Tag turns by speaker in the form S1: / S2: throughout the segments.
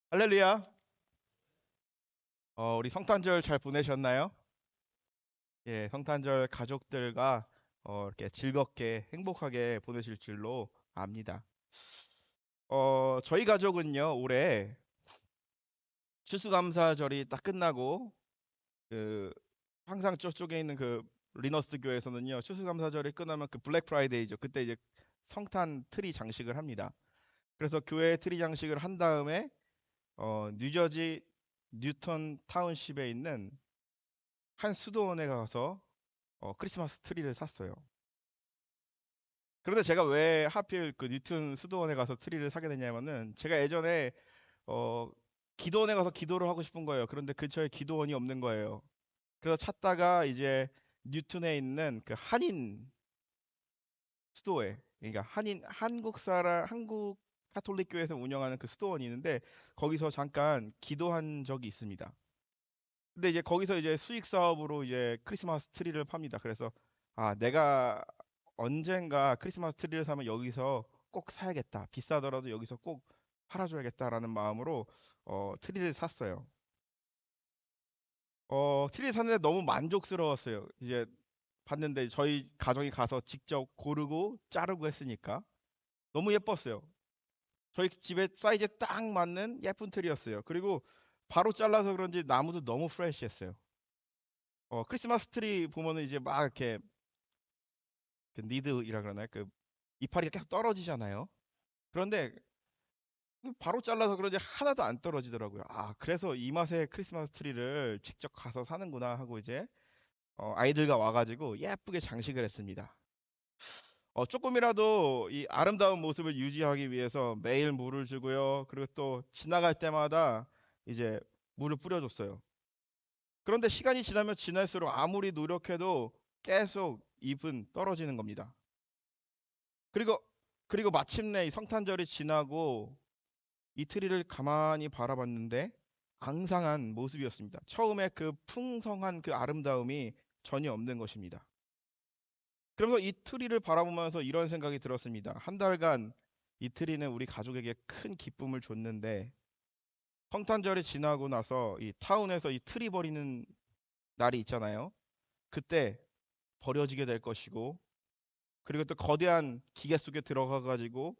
S1: 할렐루야. 우리 성탄절 잘 보내셨나요? 예, 성탄절 가족들과 이렇게 즐겁게 행복하게 보내실 줄로 압니다. 저희 가족은요, 올해 추수감사절이 딱 끝나고 그 항상 저쪽에 있는 그 리너스 교회에서는요, 추수감사절이 끝나면 그 블랙 프라이데이죠. 그때 이제 성탄 트리 장식을 합니다. 그래서 교회 트리 장식을 한 다음에 뉴저지 뉴턴 타운십에 있는 한 수도원에 가서 크리스마스 트리를 샀어요. 그런데 제가 왜 하필 그 뉴튼 수도원에 가서 트리를 사게 됐냐면은 제가 예전에 어, 기도원에 가서 기도를 하고 싶은 거예요. 그런데 근처에 기도원이 없는 거예요. 그래서 찾다가 이제 뉴튼에 있는 그 한인 수도회, 그러니까 한국 카톨릭 교회에서 운영하는 그 수도원이 있는데 거기서 잠깐 기도한 적이 있습니다. 근데 이제 거기서 이제 수익 사업으로 이제 크리스마스 트리를 팝니다. 그래서 아, 내가 언젠가 크리스마스 트리를 사면 여기서 꼭 사야겠다. 비싸더라도 여기서 꼭 팔아줘야겠다라는 마음으로 트리를 샀어요. 트리를 샀는데 너무 만족스러웠어요. 이제 봤는데 저희 가정이 가서 직접 고르고 자르고 했으니까 너무 예뻤어요. 저희 집에 사이즈에 딱 맞는 예쁜 트리였어요. 그리고 바로 잘라서 그런지 나무도 너무 프레시했어요. 크리스마스 트리 보면은 이제 막 이렇게 그 니드이라 그러나요? 그 이파리가 계속 떨어지잖아요. 그런데 바로 잘라서 그런지 하나도 안 떨어지더라고요. 아, 그래서 이 맛에 크리스마스 트리를 직접 가서 사는구나 하고 이제 아이들과 와가지고 예쁘게 장식을 했습니다. 조금이라도 이 아름다운 모습을 유지하기 위해서 매일 물을 주고요. 그리고 또 지나갈 때마다 이제 물을 뿌려줬어요. 그런데 시간이 지나면 지날수록 아무리 노력해도 계속 잎은 떨어지는 겁니다. 그리고 마침내 이 성탄절이 지나고 이 트리를 가만히 바라봤는데 앙상한 모습이었습니다. 처음에 그 풍성한 그 아름다움이 전혀 없는 것입니다. 그러면서 이 트리를 바라보면서 이런 생각이 들었습니다. 한 달간 이 트리는 우리 가족에게 큰 기쁨을 줬는데 성탄절이 지나고 나서 이 타운에서 이 트리 버리는 날이 있잖아요. 그때 버려지게 될 것이고 그리고 또 거대한 기계 속에 들어가 가지고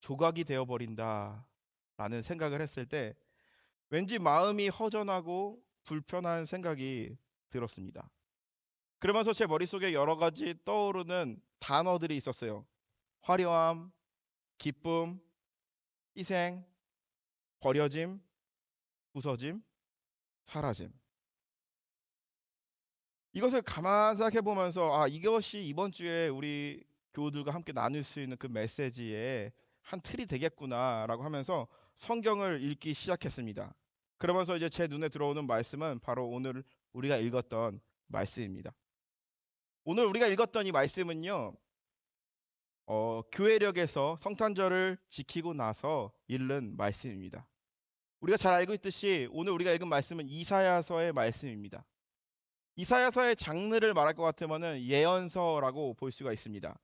S1: 조각이 되어 버린다라는 생각을 했을 때 왠지 마음이 허전하고 불편한 생각이 들었습니다. 그러면서 제 머릿속에 여러 가지 떠오르는 단어들이 있었어요. 화려함, 기쁨, 희생, 버려짐, 부서짐, 사라짐. 이것을 가만 생각해 보면서 아, 이것이 이번 주에 우리 교우들과 함께 나눌 수 있는 그 메시지의 한 틀이 되겠구나라고 하면서 성경을 읽기 시작했습니다. 그러면서 이제 제 눈에 들어오는 말씀은 바로 오늘 우리가 읽었던 말씀입니다. 오늘 우리가 읽었던 이 말씀은요, 교회력에서 성탄절을 지키고 나서 읽는 말씀입니다. 우리가 잘 알고 있듯이 오늘 우리가 읽은 말씀은 이사야서의 말씀입니다. 이사야서의 장르를 말할 것 같으면은 예언서라고 볼 수가 있습니다.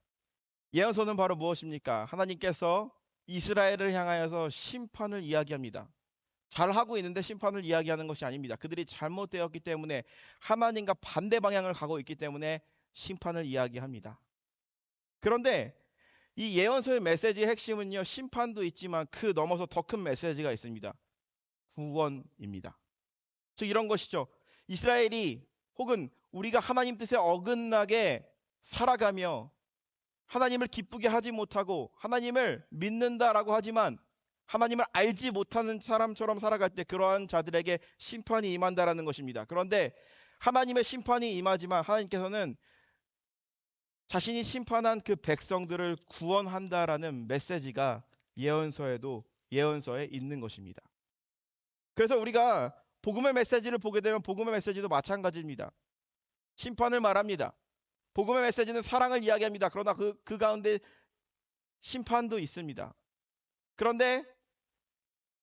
S1: 예언서는 바로 무엇입니까? 하나님께서 이스라엘을 향하여서 심판을 이야기합니다. 잘하고 있는데 심판을 이야기하는 것이 아닙니다. 그들이 잘못되었기 때문에 하나님과 반대 방향을 가고 있기 때문에 심판을 이야기합니다. 그런데 이 예언서의 메시지의 핵심은요, 심판도 있지만 그 넘어서 더 큰 메시지가 있습니다. 구원입니다. 즉 이런 것이죠. 이스라엘이 혹은 우리가 하나님 뜻에 어긋나게 살아가며 하나님을 기쁘게 하지 못하고 하나님을 믿는다라고 하지만 하나님을 알지 못하는 사람처럼 살아갈 때 그러한 자들에게 심판이 임한다라는 것입니다. 그런데 하나님의 심판이 임하지만 하나님께서는 자신이 심판한 그 백성들을 구원한다라는 메시지가 예언서에 있는 것입니다. 그래서 우리가 복음의 메시지를 보게 되면 복음의 메시지도 마찬가지입니다. 심판을 말합니다. 복음의 메시지는 사랑을 이야기합니다. 그러나 그 가운데 심판도 있습니다. 그런데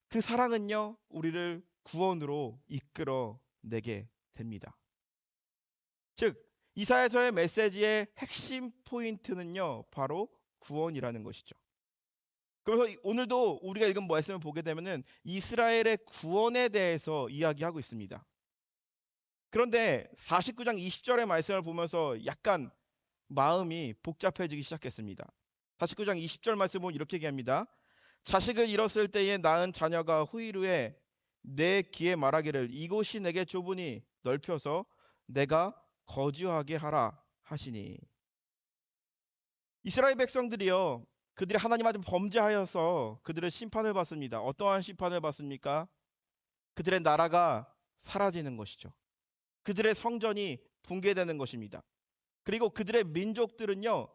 S1: 그 사랑은요, 우리를 구원으로 이끌어 내게 됩니다. 즉, 이사야서의 메시지의 핵심 포인트는요, 바로 구원이라는 것이죠. 그래서 오늘도 우리가 읽은 말씀을 보게 되면은 이스라엘의 구원에 대해서 이야기하고 있습니다. 그런데 49장 20절의 말씀을 보면서 약간 마음이 복잡해지기 시작했습니다. 49장 20절 말씀 보면 이렇게 얘기합니다. 자식을 잃었을 때에 낳은 자녀가 후일 후에 내 귀에 말하기를 이곳이 내게 좁으니 넓혀서 내가 거주하게 하라 하시니. 이스라엘 백성들이요, 그들이 하나님 앞에 범죄하여서 그들의 심판을 받습니다. 어떠한 심판을 받습니까? 그들의 나라가 사라지는 것이죠. 그들의 성전이 붕괴되는 것입니다. 그리고 그들의 민족들은요,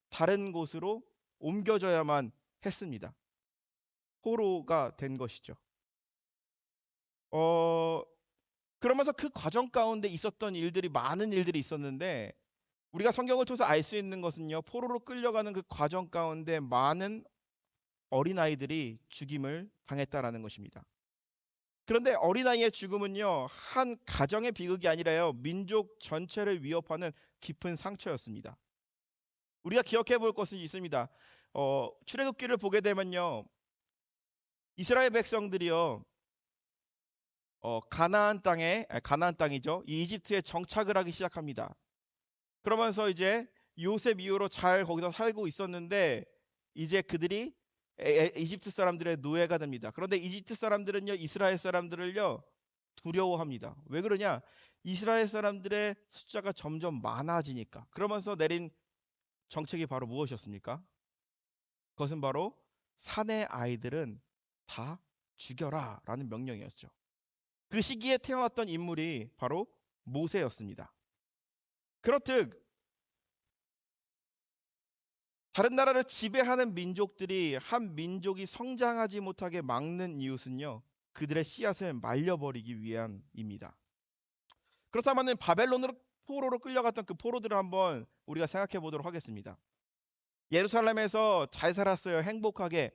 S1: 다른 곳으로 옮겨져야만 했습니다. 포로가 된 것이죠. 어, 그러면서 그 과정 가운데 있었던 일들이 많은 일들이 있었는데 우리가 성경을 통해서 알 수 있는 것은요, 포로로 끌려가는 그 과정 가운데 많은 어린아이들이 죽임을 당했다라는 것입니다. 그런데 어린아이의 죽음은요, 한 가정의 비극이 아니라요, 민족 전체를 위협하는 깊은 상처였습니다. 우리가 기억해 볼 것이 있습니다. 출애굽기를 보게 되면요, 이스라엘 백성들이요, 가나안 땅이죠. 이 이집트에 정착을 하기 시작합니다. 그러면서 이제 요셉 이후로 잘 거기서 살고 있었는데 이제 그들이 이집트 사람들의 노예가 됩니다. 그런데 이집트 사람들은요, 이스라엘 사람들을요, 두려워합니다. 왜 그러냐? 이스라엘 사람들의 숫자가 점점 많아지니까. 그러면서 내린 정책이 바로 무엇이었습니까? 그것은 바로 산의 아이들은 다 죽여라 라는 명령이었죠. 그 시기에 태어났던 인물이 바로 모세였습니다. 그렇듯 다른 나라를 지배하는 민족들이 한 민족이 성장하지 못하게 막는 이유는요, 그들의 씨앗을 말려버리기 위함입니다. 그렇다면 바벨론으로 포로로 끌려갔던 그 포로들을 한번 우리가 생각해 보도록 하겠습니다. 예루살렘에서 잘 살았어요. 행복하게.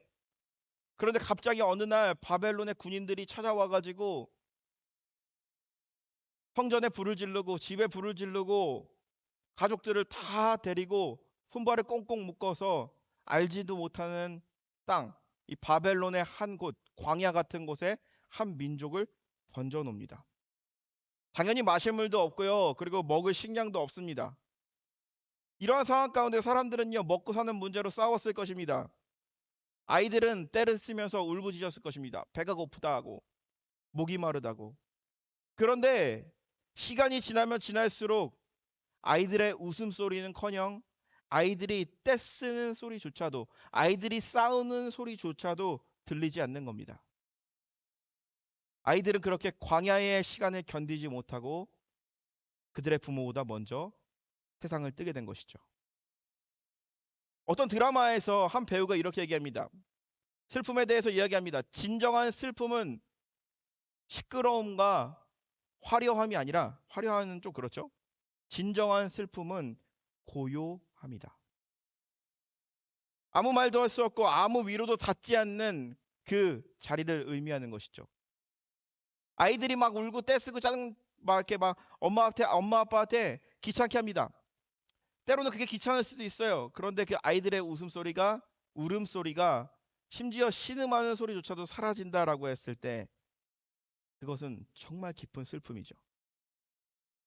S1: 그런데 갑자기 어느 날 바벨론의 군인들이 찾아와가지고 성전에 불을 지르고 집에 불을 지르고 가족들을 다 데리고 손발을 꽁꽁 묶어서 알지도 못하는 땅, 이 바벨론의 한 곳, 광야 같은 곳에 한 민족을 던져 놓습니다. 당연히 마실 물도 없고요. 그리고 먹을 식량도 없습니다. 이러한 상황 가운데 사람들은요, 먹고 사는 문제로 싸웠을 것입니다. 아이들은 떼를 쓰면서 울부짖었을 것입니다. 배가 고프다 하고, 목이 마르다고. 그런데 시간이 지나면 지날수록 아이들의 웃음소리는커녕 아이들이 떼쓰는 소리조차도, 아이들이 싸우는 소리조차도 들리지 않는 겁니다. 아이들은 그렇게 광야의 시간을 견디지 못하고 그들의 부모보다 먼저 세상을 뜨게 된 것이죠. 어떤 드라마에서 한 배우가 이렇게 얘기합니다. 슬픔에 대해서 이야기합니다. 진정한 슬픔은 시끄러움과 화려함이 아니라, 화려함은 좀 그렇죠. 진정한 슬픔은 고요합니다. 아무 말도 할 수 없고 아무 위로도 닿지 않는 그 자리를 의미하는 것이죠. 아이들이 막 울고 떼쓰고 짜증 막 이렇게 막 엄마 아빠한테 귀찮게 합니다. 때로는 그게 귀찮을 수도 있어요. 그런데 그 아이들의 웃음소리가, 울음소리가, 심지어 신음하는 소리조차도 사라진다라고 했을 때 그것은 정말 깊은 슬픔이죠.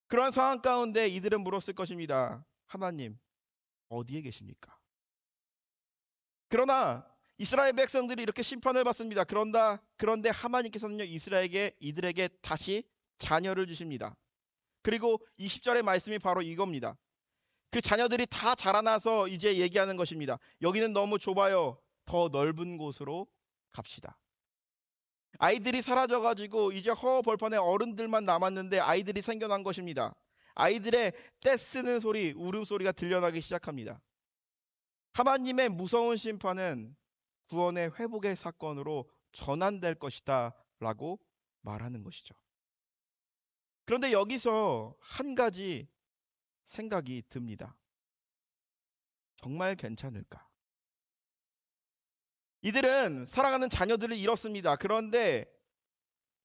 S1: 그러한 상황 가운데 이들은 물었을 것입니다. 하나님, 어디에 계십니까? 그러나 이스라엘 백성들이 이렇게 심판을 받습니다. 그런데 하나님께서는요, 이들에게 다시 자녀를 주십니다. 그리고 20절의 말씀이 바로 이겁니다. 그 자녀들이 다 자라나서 이제 얘기하는 것입니다. 여기는 너무 좁아요. 더 넓은 곳으로 갑시다. 아이들이 사라져가지고 이제 허허벌판에 어른들만 남았는데 아이들이 생겨난 것입니다. 아이들의 떼쓰는 소리, 울음소리가 들려나기 시작합니다. 하나님의 무서운 심판은 구원의 회복의 사건으로 전환될 것이다 라고 말하는 것이죠. 그런데 여기서 한 가지 생각이 듭니다. 정말 괜찮을까? 이들은 사랑하는 자녀들을 잃었습니다. 그런데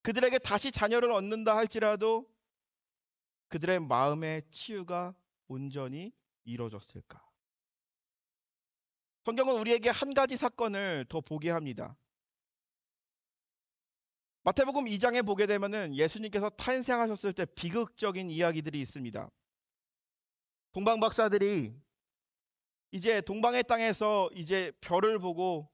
S1: 그들에게 다시 자녀를 얻는다 할지라도 그들의 마음의 치유가 온전히 이루어졌을까? 성경은 우리에게 한 가지 사건을 더 보게 합니다. 마태복음 2장에 보게 되면은 예수님께서 탄생하셨을 때 비극적인 이야기들이 있습니다. 동방 박사들이 이제 동방의 땅에서 이제 별을 보고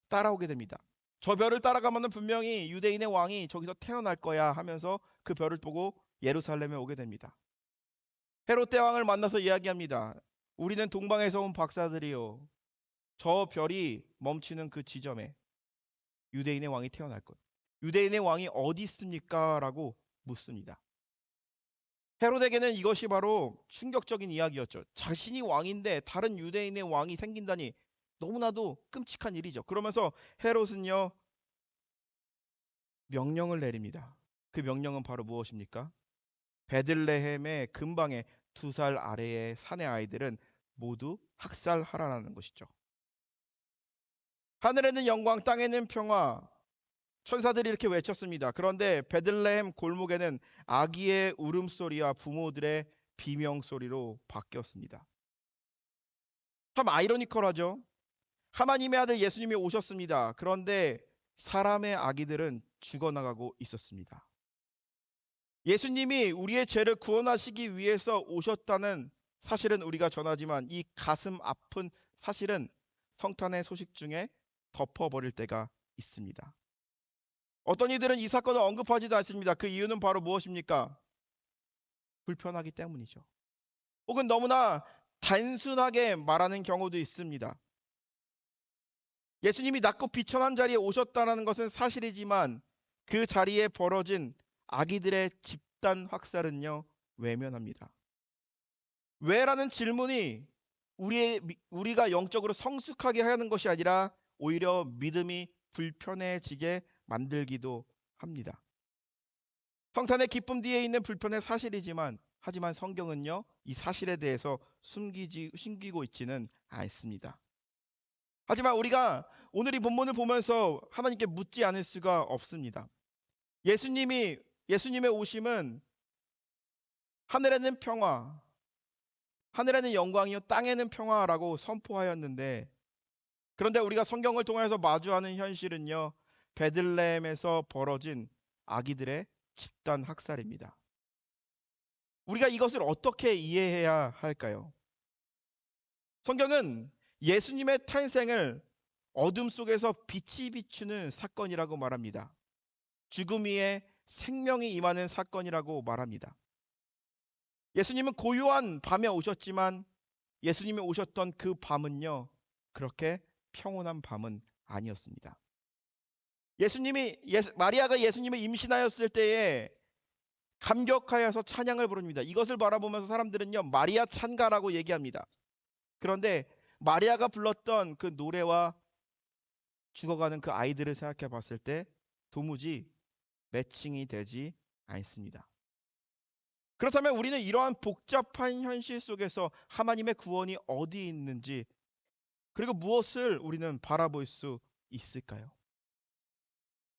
S1: 따라오게 됩니다. 저 별을 따라가면은 분명히 유대인의 왕이 저기서 태어날 거야 하면서 그 별을 보고 예루살렘에 오게 됩니다. 헤롯 대왕을 만나서 이야기합니다. 우리는 동방에서 온 박사들이요. 저 별이 멈추는 그 지점에 유대인의 왕이 태어날 것. 유대인의 왕이 어디 있습니까? 라고 묻습니다. 헤롯에게는 이것이 바로 충격적인 이야기였죠. 자신이 왕인데 다른 유대인의 왕이 생긴다니 너무나도 끔찍한 일이죠. 그러면서 헤롯은요, 명령을 내립니다. 그 명령은 바로 무엇입니까? 베들레헴의 근방의 2살 아래의 산의 아이들은 모두 학살하라는 것이죠. 하늘에는 영광, 땅에는 평화. 천사들이 이렇게 외쳤습니다. 그런데 베들레헴 골목에는 아기의 울음소리와 부모들의 비명소리로 바뀌었습니다. 참 아이러니컬하죠. 하나님의 아들 예수님이 오셨습니다. 그런데 사람의 아기들은 죽어나가고 있었습니다. 예수님이 우리의 죄를 구원하시기 위해서 오셨다는 사실은 우리가 전하지만 이 가슴 아픈 사실은 성탄의 소식 중에 덮어버릴 때가 있습니다. 어떤 이들은 이 사건을 언급하지도 않습니다. 그 이유는 바로 무엇입니까? 불편하기 때문이죠. 혹은 너무나 단순하게 말하는 경우도 있습니다. 예수님이 낮고 비천한 자리에 오셨다는 것은 사실이지만 그 자리에 벌어진 아기들의 집단 확살은요, 외면합니다. 왜라는 질문이 우리가 영적으로 성숙하게 하는 것이 아니라 오히려 믿음이 불편해지게 만들기도 합니다. 성탄의 기쁨 뒤에 있는 불편의 사실이지만 하지만 성경은요, 이 사실에 대해서 숨기고 있지는 않습니다. 하지만 우리가 오늘 이 본문을 보면서 하나님께 묻지 않을 수가 없습니다. 예수님의 오심은 하늘에는 평화, 하늘에는 영광이요, 땅에는 평화라고 선포하였는데, 그런데 우리가 성경을 통해서 마주하는 현실은요, 베들레헴에서 벌어진 아기들의 집단 학살입니다. 우리가 이것을 어떻게 이해해야 할까요? 성경은 예수님의 탄생을 어둠 속에서 빛이 비추는 사건이라고 말합니다. 죽음 위에 생명이 임하는 사건이라고 말합니다. 예수님은 고요한 밤에 오셨지만 예수님이 오셨던 그 밤은요, 그렇게 평온한 밤은 아니었습니다. 마리아가 예수님을 임신하였을 때에 감격하여서 찬양을 부릅니다. 이것을 바라보면서 사람들은요, 마리아 찬가라고 얘기합니다. 그런데 마리아가 불렀던 그 노래와 죽어가는 그 아이들을 생각해 봤을 때 도무지 매칭이 되지 않습니다. 그렇다면 우리는 이러한 복잡한 현실 속에서 하나님의 구원이 어디 있는지, 그리고 무엇을 우리는 바라볼 수 있을까요?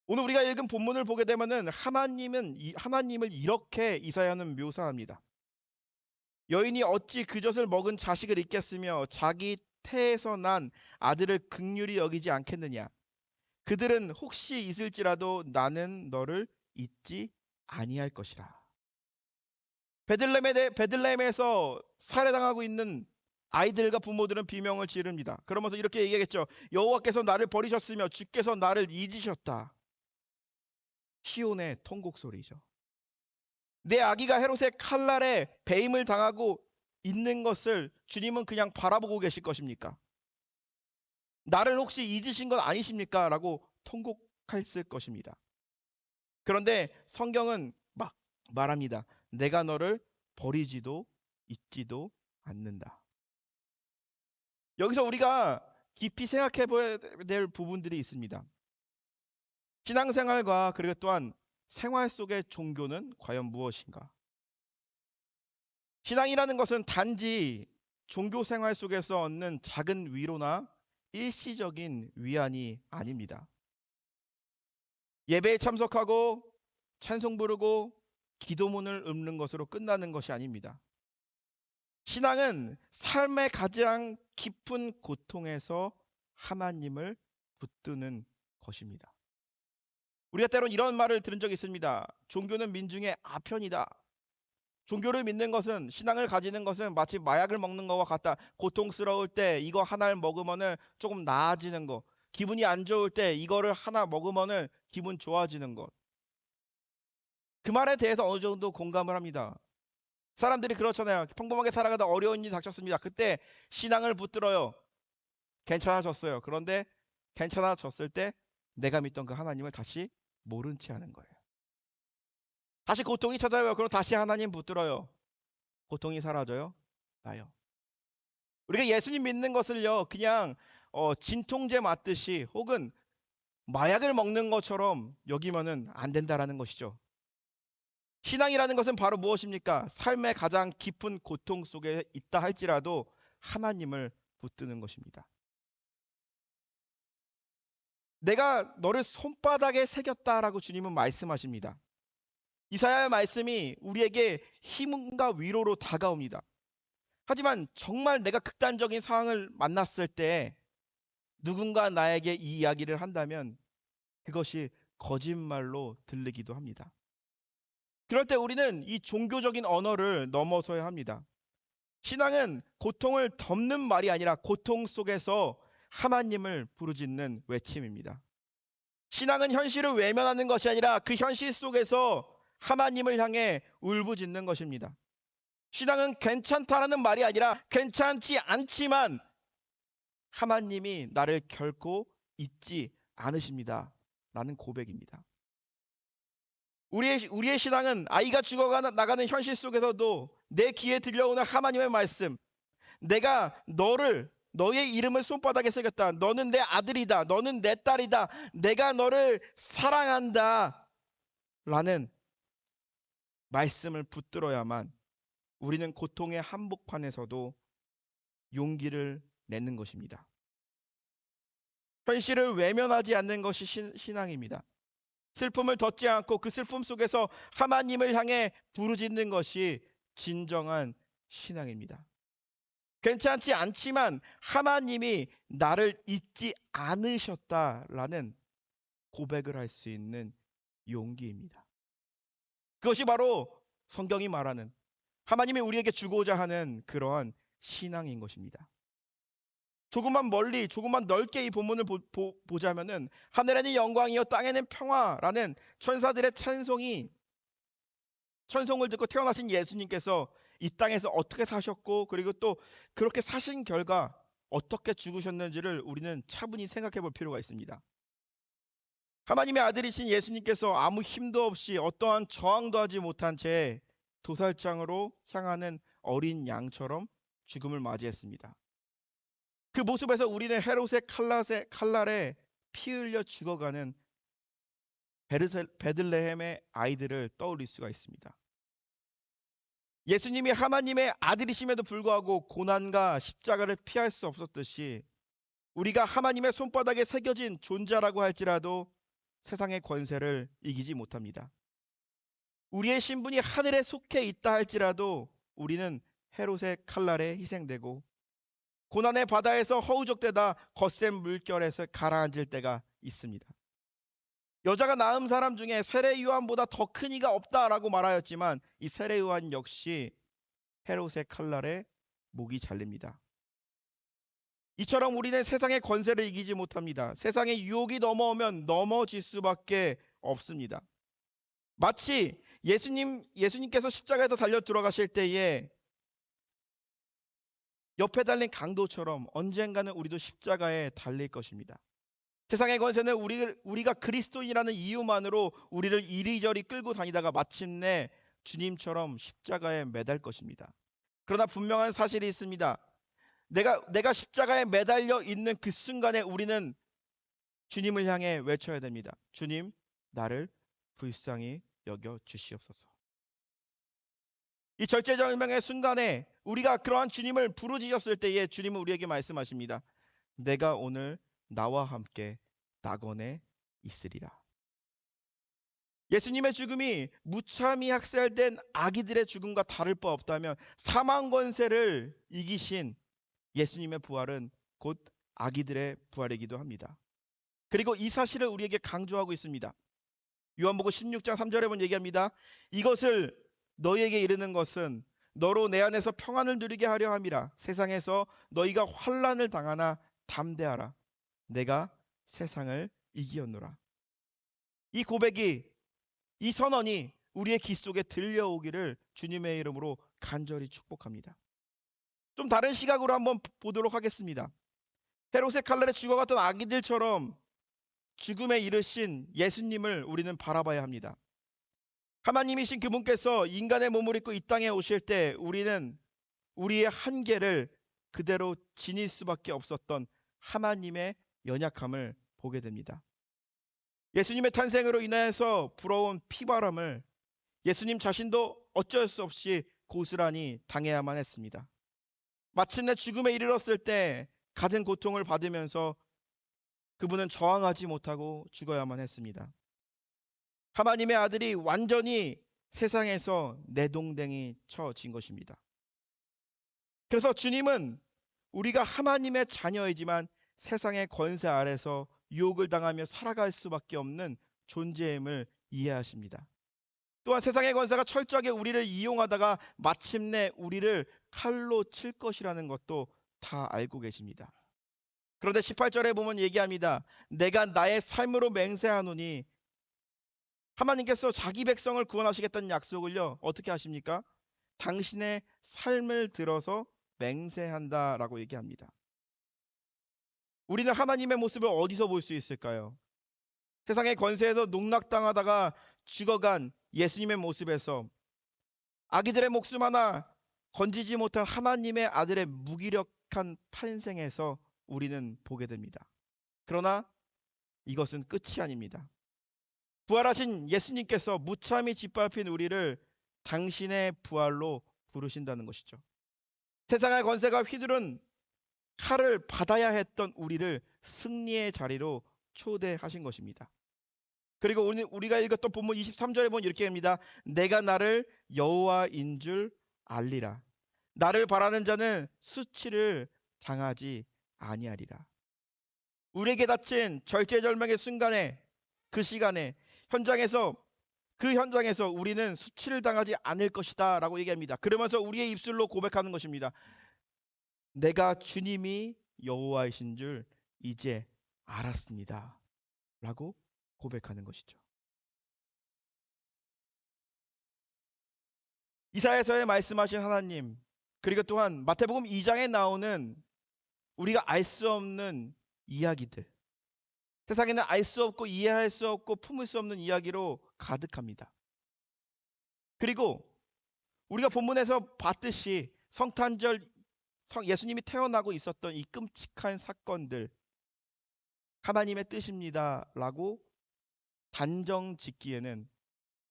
S1: 오늘 우리가 읽은 본문을 보게 되면은 하나님을 이렇게 이사야는 묘사합니다. 여인이 어찌 그 젖을 먹은 자식을 잊겠으며 자기 태에서 난 아들을 긍휼히 여기지 않겠느냐. 그들은 혹시 있을지라도 나는 너를 잊지 아니할 것이라. 베들레헴에서 살해당하고 있는 아이들과 부모들은 비명을 지릅니다. 그러면서 이렇게 얘기하겠죠. 여호와께서 나를 버리셨으며 주께서 나를 잊으셨다. 시온의 통곡 소리죠. 내 아기가 헤롯의 칼날에 배임을 당하고 있는 것을 주님은 그냥 바라보고 계실 것입니까? 나를 혹시 잊으신 건 아니십니까? 라고 통곡했을 것입니다. 그런데 성경은 막 말합니다. 내가 너를 버리지도 잊지도 않는다. 여기서 우리가 깊이 생각해 봐야 될 부분들이 있습니다. 신앙생활과 그리고 또한 생활 속의 종교는 과연 무엇인가? 신앙이라는 것은 단지 종교 생활 속에서 얻는 작은 위로나 일시적인 위안이 아닙니다. 예배에 참석하고 찬송 부르고 기도문을 읊는 것으로 끝나는 것이 아닙니다. 신앙은 삶의 가장 깊은 고통에서 하나님을 붙드는 것입니다. 우리가 때론 이런 말을 들은 적이 있습니다. 종교는 민중의 아편이다. 종교를 믿는 것은, 신앙을 가지는 것은 마치 마약을 먹는 것과 같다. 고통스러울 때 이거 하나를 먹으면은 조금 나아지는 것. 기분이 안 좋을 때 이거를 하나 먹으면은 기분 좋아지는 것. 그 말에 대해서 어느 정도 공감을 합니다. 사람들이 그렇잖아요. 평범하게 살아가다 어려운 일이 닥쳤습니다. 그때 신앙을 붙들어요. 괜찮아졌어요. 그런데 괜찮아졌을 때 내가 믿던 그 하나님을 다시 모른 채 하는 거예요. 다시 고통이 찾아와요. 그럼 다시 하나님 붙들어요. 고통이 사라져요. 나요. 우리가 예수님 믿는 것을요, 그냥 진통제 맞듯이 혹은 마약을 먹는 것처럼 여기면은 안 된다라는 것이죠. 신앙이라는 것은 바로 무엇입니까? 삶의 가장 깊은 고통 속에 있다 할지라도 하나님을 붙드는 것입니다. 내가 너를 손바닥에 새겼다라고 주님은 말씀하십니다. 이사야의 말씀이 우리에게 힘과 위로로 다가옵니다. 하지만 정말 내가 극단적인 상황을 만났을 때 누군가 나에게 이 이야기를 한다면 그것이 거짓말로 들리기도 합니다. 그럴 때 우리는 이 종교적인 언어를 넘어서야 합니다. 신앙은 고통을 덮는 말이 아니라 고통 속에서 하나님을 부르짖는 외침입니다. 신앙은 현실을 외면하는 것이 아니라 그 현실 속에서 하나님을 향해 울부짖는 것입니다. 신앙은 괜찮다라는 말이 아니라 괜찮지 않지만 하나님이 나를 결코 잊지 않으십니다. 라는 고백입니다. 우리의 신앙은 아이가 나가는 현실 속에서도 내 귀에 들려오는 하나님의 말씀, 내가 너의 이름을 손바닥에 새겼다. 너는 내 아들이다. 너는 내 딸이다. 내가 너를 사랑한다. 라는 말씀을 붙들어야만 우리는 고통의 한복판에서도 용기를 내는 것입니다. 현실을 외면하지 않는 것이 신앙입니다. 슬픔을 덮지 않고 그 슬픔 속에서 하나님을 향해 부르짖는 것이 진정한 신앙입니다. 괜찮지 않지만 하나님이 나를 잊지 않으셨다라는 고백을 할 수 있는 용기입니다. 그것이 바로 성경이 말하는 하나님이 우리에게 주고자 하는 그러한 신앙인 것입니다. 조금만 멀리, 조금만 넓게 이 본문을 보자면은 하늘에는 영광이요 땅에는 평화라는 천사들의 찬송을 듣고 태어나신 예수님께서 이 땅에서 어떻게 사셨고 그리고 또 그렇게 사신 결과 어떻게 죽으셨는지를 우리는 차분히 생각해 볼 필요가 있습니다. 하나님의 아들이신 예수님께서 아무 힘도 없이 어떠한 저항도 하지 못한 채 도살장으로 향하는 어린 양처럼 죽음을 맞이했습니다. 그 모습에서 우리는 헤롯의 칼날에 피 흘려 죽어가는 베들레헴의 아이들을 떠올릴 수가 있습니다. 예수님이 하나님의 아들이심에도 불구하고 고난과 십자가를 피할 수 없었듯이 우리가 하나님의 손바닥에 새겨진 존재라고 할지라도 세상의 권세를 이기지 못합니다. 우리의 신분이 하늘에 속해 있다 할지라도 우리는 헤롯의 칼날에 희생되고 고난의 바다에서 허우적대다 거센 물결에서 가라앉을 때가 있습니다. 여자가 낳은 사람 중에 세례 요한보다 더 큰 이가 없다라고 말하였지만 이 세례 요한 역시 헤롯의 칼날에 목이 잘립니다. 이처럼 우리는 세상의 권세를 이기지 못합니다. 세상의 유혹이 넘어오면 넘어질 수밖에 없습니다. 마치 예수님께서 십자가에서 달려 들어가실 때에 옆에 달린 강도처럼 언젠가는 우리도 십자가에 달릴 것입니다. 세상의 권세는 우리가 그리스도인이라는 이유만으로 우리를 이리저리 끌고 다니다가 마침내 주님처럼 십자가에 매달 것입니다. 그러나 분명한 사실이 있습니다. 내가 십자가에 매달려 있는 그 순간에 우리는 주님을 향해 외쳐야 됩니다. 주님, 나를 불쌍히 여겨 주시옵소서. 이 절제절명의 순간에 우리가 그러한 주님을 부르짖었을 때에 주님은 우리에게 말씀하십니다. 내가 오늘 나와 함께 낙원에 있으리라. 예수님의 죽음이 무참히 학살된 아기들의 죽음과 다를 바 없다면 사망 권세를 이기신 예수님의 부활은 곧 아기들의 부활이기도 합니다. 그리고 이 사실을 우리에게 강조하고 있습니다. 요한복음 16장 3절에 보면 얘기합니다. 이것을 너희에게 이르는 것은 너로 내 안에서 평안을 누리게 하려 함이라. 세상에서 너희가 환난을 당하나 담대하라. 내가 세상을 이기었노라. 이 고백이, 이 선언이 우리의 귀 속에 들려오기를 주님의 이름으로 간절히 축복합니다. 좀 다른 시각으로 한번 보도록 하겠습니다. 헤롯의 칼날에 죽어갔던 아기들처럼 죽음에 이르신 예수님을 우리는 바라봐야 합니다. 하나님이신 그분께서 인간의 몸을 입고 이 땅에 오실 때 우리는 우리의 한계를 그대로 지닐 수밖에 없었던 하나님의 연약함을 보게 됩니다. 예수님의 탄생으로 인해서 불어온 피바람을 예수님 자신도 어쩔 수 없이 고스란히 당해야만 했습니다. 마침내 죽음에 이르렀을 때 갖은 고통을 받으면서 그분은 저항하지 못하고 죽어야만 했습니다. 하나님의 아들이 완전히 세상에서 내동댕이 쳐진 것입니다. 그래서 주님은 우리가 하나님의 자녀이지만 세상의 권세 아래서 유혹을 당하며 살아갈 수밖에 없는 존재임을 이해하십니다. 또한 세상의 권세가 철저하게 우리를 이용하다가 마침내 우리를 칼로 칠 것이라는 것도 다 알고 계십니다. 그런데 18절에 보면 얘기합니다. 내가 나의 삶으로 맹세하노니, 하나님께서 자기 백성을 구원하시겠다는 약속을요, 어떻게 하십니까? 당신의 삶을 들어서 맹세한다라고 얘기합니다. 우리는 하나님의 모습을 어디서 볼 수 있을까요? 세상의 권세에서 농락당하다가 죽어간 예수님의 모습에서 아기들의 목숨 하나 건지지 못한 하나님의 아들의 무기력한 탄생에서 우리는 보게 됩니다. 그러나 이것은 끝이 아닙니다. 부활하신 예수님께서 무참히 짓밟힌 우리를 당신의 부활로 부르신다는 것이죠. 세상의 권세가 휘두른 칼을 받아야 했던 우리를 승리의 자리로 초대하신 것입니다. 그리고 오늘 우리가 읽었던 본문 23절에 보면 이렇게 합니다. 내가 나를 여호와인 줄 알리라. 나를 바라는 자는 수치를 당하지 아니하리라. 우리에게 닥친 절제절명의 순간에, 그 시간에, 그 현장에서 우리는 수치를 당하지 않을 것이다 라고 얘기합니다. 그러면서 우리의 입술로 고백하는 것입니다. 내가 주님이 여호와이신 줄 이제 알았습니다 라고 고백하는 것이죠. 이사야서에 말씀하신 하나님, 그리고 또한 마태복음 2장에 나오는 우리가 알 수 없는 이야기들, 세상에는 알 수 없고 이해할 수 없고 품을 수 없는 이야기로 가득합니다. 그리고 우리가 본문에서 봤듯이 성탄절, 예수님이 태어나고 있었던 이 끔찍한 사건들, 하나님의 뜻입니다 라고 단정 짓기에는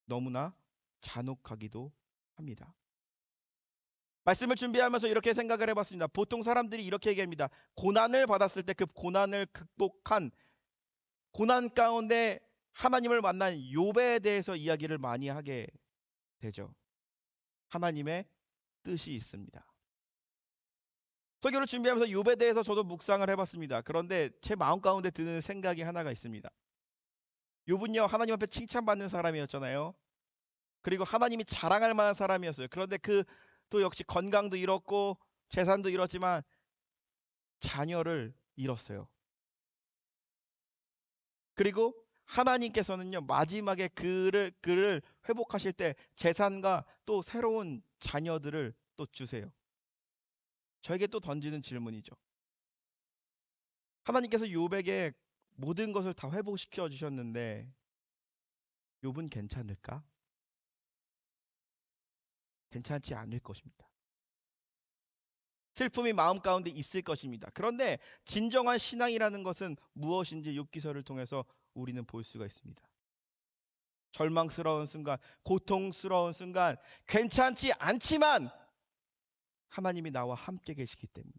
S1: 너무나 잔혹하기도 합니다. 말씀을 준비하면서 이렇게 생각을 해봤습니다. 보통 사람들이 이렇게 얘기합니다. 고난을 받았을 때 그 고난을 극복한, 고난 가운데 하나님을 만난 욥에 대해서 이야기를 많이 하게 되죠. 하나님의 뜻이 있습니다. 설교를 준비하면서 욥에 대해서 저도 묵상을 해봤습니다. 그런데 제 마음 가운데 드는 생각이 하나가 있습니다. 욥은요, 하나님 앞에 칭찬받는 사람이었잖아요. 그리고 하나님이 자랑할 만한 사람이었어요. 그런데 또 역시 건강도 잃었고 재산도 잃었지만 자녀를 잃었어요. 그리고 하나님께서는요, 마지막에 그를 회복하실 때 재산과 또 새로운 자녀들을 또 주세요. 저에게 또 던지는 질문이죠. 하나님께서 욥에게 모든 것을 다 회복시켜 주셨는데 욥은 괜찮을까? 괜찮지 않을 것입니다. 슬픔이 마음 가운데 있을 것입니다. 그런데 진정한 신앙이라는 것은 무엇인지 욥기서를 통해서 우리는 볼 수가 있습니다. 절망스러운 순간, 고통스러운 순간, 괜찮지 않지만 하나님이 나와 함께 계시기 때문에,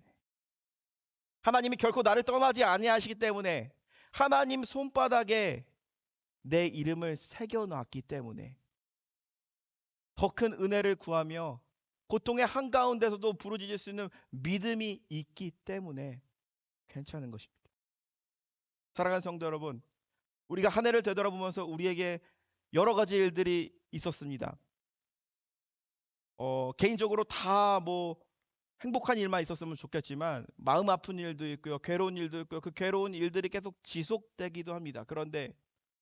S1: 하나님이 결코 나를 떠나지 아니하시기 때문에 하나님 손바닥에 내 이름을 새겨놨기 때문에 더 큰 은혜를 구하며 고통의 한가운데서도 부르짖을 수 있는 믿음이 있기 때문에 괜찮은 것입니다. 사랑하는 성도 여러분, 우리가 한 해를 되돌아보면서 우리에게 여러 가지 일들이 있었습니다. 개인적으로 다 뭐 행복한 일만 있었으면 좋겠지만 마음 아픈 일도 있고요. 괴로운 일도 있고요. 그 괴로운 일들이 계속 지속되기도 합니다. 그런데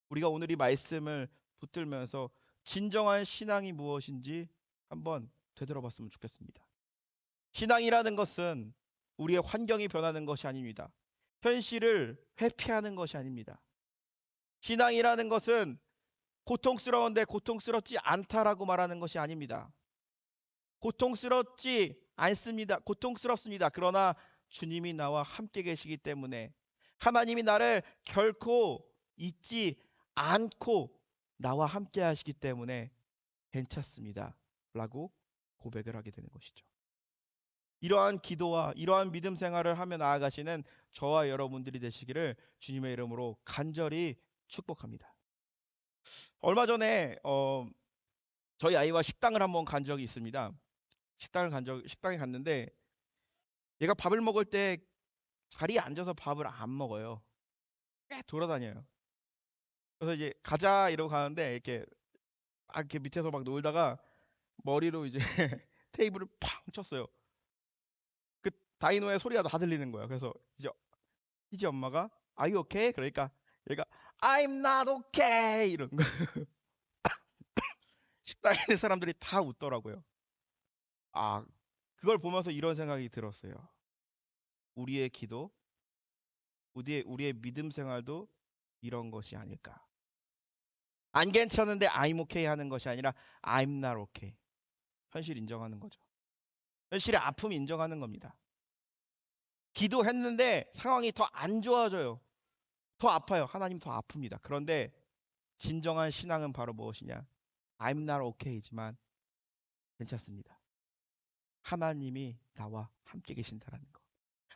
S1: 우리가 오늘 이 말씀을 붙들면서 진정한 신앙이 무엇인지 한번 되돌아봤으면 좋겠습니다. 신앙이라는 것은 우리의 환경이 변하는 것이 아닙니다. 현실을 회피하는 것이 아닙니다. 신앙이라는 것은 고통스러운데 고통스럽지 않다라고 말하는 것이 아닙니다. 고통스럽지 않습니다. 고통스럽습니다. 그러나 주님이 나와 함께 계시기 때문에 하나님이 나를 결코 잊지 않고 나와 함께 하시기 때문에 괜찮습니다. 라고 고백을 하게 되는 것이죠. 이러한 기도와 이러한 믿음 생활을 하며 나아가시는 저와 여러분들이 되시기를 주님의 이름으로 간절히 축복합니다. 얼마 전에 저희 아이와 식당을 한번 간 적이 있습니다. 식당에 갔는데 얘가 밥을 먹을 때 자리에 앉아서 밥을 안 먹어요. 꽤 돌아다녀요. 그래서 이제 가자 이러고 가는데 이렇게 밑에서 막 놀다가 머리로 이제 테이블을 팡 쳤어요. 그 다이노의 소리가 다 들리는 거야. 그래서 이제 엄마가 Are you okay? 그러니까 얘가 I'm not okay 이런 거. 식당에 있는 사람들이 다 웃더라고요. 아, 그걸 보면서 이런 생각이 들었어요. 우리의 기도, 우리의 믿음 생활도 이런 것이 아닐까. 안 괜찮은데 I'm okay 하는 것이 아니라 I'm not okay. 현실 인정하는 거죠. 현실의 아픔 인정하는 겁니다. 기도했는데 상황이 더 안 좋아져요. 더 아파요. 하나님 더 아픕니다. 그런데 진정한 신앙은 바로 무엇이냐? I'm not okay지만 괜찮습니다. 하나님이 나와 함께 계신다라는 것.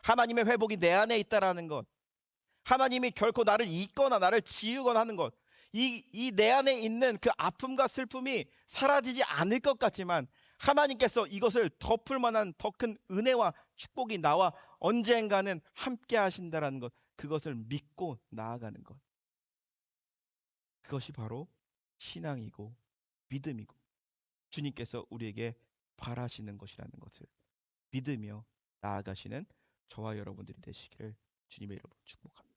S1: 하나님의 회복이 내 안에 있다라는 것. 하나님이 결코 나를 잊거나 나를 지우거나 하는 것. 이 내 안에 있는 그 아픔과 슬픔이 사라지지 않을 것 같지만 하나님께서 이것을 덮을 만한 더 큰 은혜와 축복이 나와 언젠가는 함께 하신다라는 것. 그것을 믿고 나아가는 것. 그것이 바로 신앙이고 믿음이고 주님께서 우리에게 바라시는 것이라는 것을 믿으며 나아가시는 저와 여러분들이 되시기를 주님의 이름으로 축복합니다.